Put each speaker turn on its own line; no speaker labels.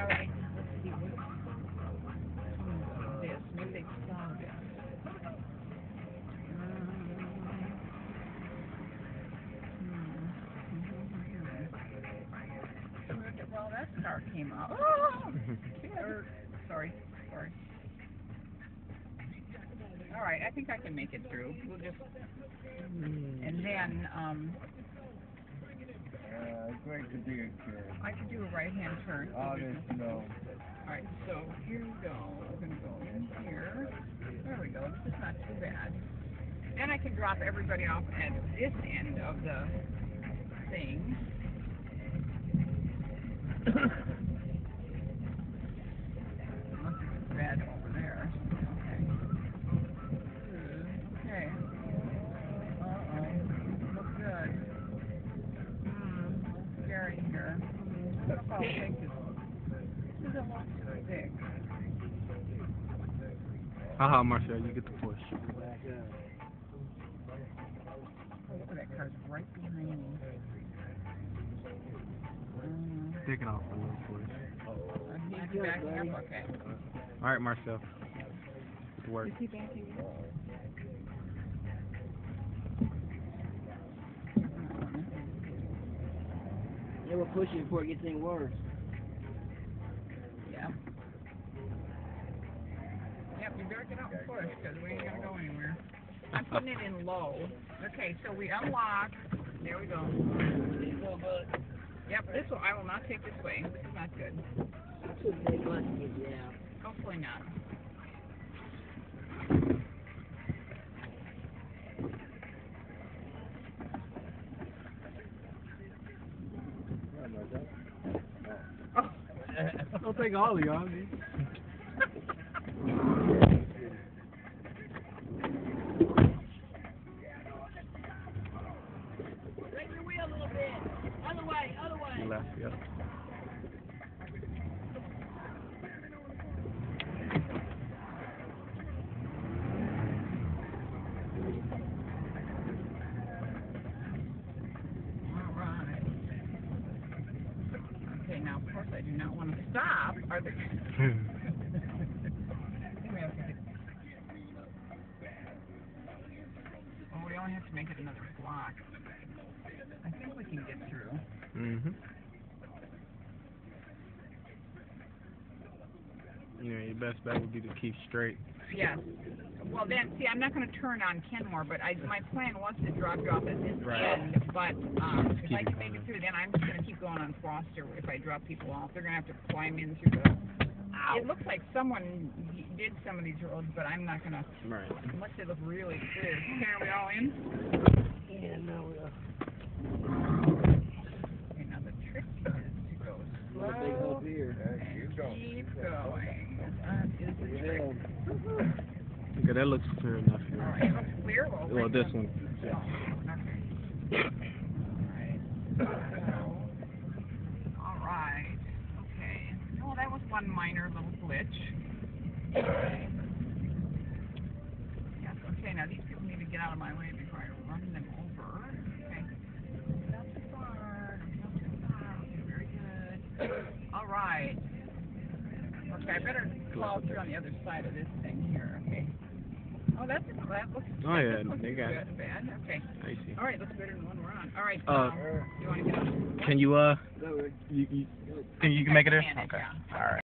All right. Let's see. This. Maybe they saw this. Well, that star came out. Oh! Sorry. All right, I think I can make it through. We'll just, and then,
great to be a kid.
I could do a right-hand turn.
Obviously, no.
All right, so here we go. We're going to go in here. There we go. This is not too bad. Then I can drop everybody off at this end of the thing. Unless it's bad over there. Okay. Uh-oh. Look good. Scary here. Look how big this is. This doesn't look too big.
Haha, Marcel, you get the push.
Oh, look at that car's right behind me.
Taking off a little push.
He's backing up, okay.
Alright, Marcel. Good work.
Is he backing up?
They were pushing before it gets any worse.
Yeah. Yep, you better get out and push, because we ain't going to go anywhere. I'm putting it in low. Okay, so we unlock. There we go. Yep, this one, I will not take this way. This is not good. Hopefully not. Oh.
Don't take all of y'all, dude.
Break your wheel a little bit. Other way.
Left, yep.
Okay, now of course I do not want to stop. Are there? Oh, we only have to make it another block. I think we can get through.
Yeah, your best bet would be to keep straight.
Yes. Well, then, see, I'm not going to turn on Kenmore, but my plan was to drop you off at this end. But if I can make it through, then I'm just going to keep going on Foster. If I drop people off, they're going to have to climb in through the. It looks like someone did some of these roads, but I'm not going to.
Right.
Unless they look really clear. Okay, are we all in?
Yeah, no, we are.
Okay, now the trick is to go slow.
Big up here.
Keep going. That is the trick.
Okay, that looks clear enough here.
All right, looks clear.
Well, this one.
Yeah. All right. Okay. Oh, that was one minor little glitch. Okay. Yes. Okay. Now these people need to get out of my way before I run them over. Okay. Not too far. Not too far. Okay. Very good. All right. Okay. I better fall through on the other side of this thing here. Okay. Oh, that looks.
Oh yeah,
looks
they got it.
bad. Okay.
I see.
All right, looks better than the one we're on. All right. You want to get on?
Can you can you make it there?
Okay.
All right.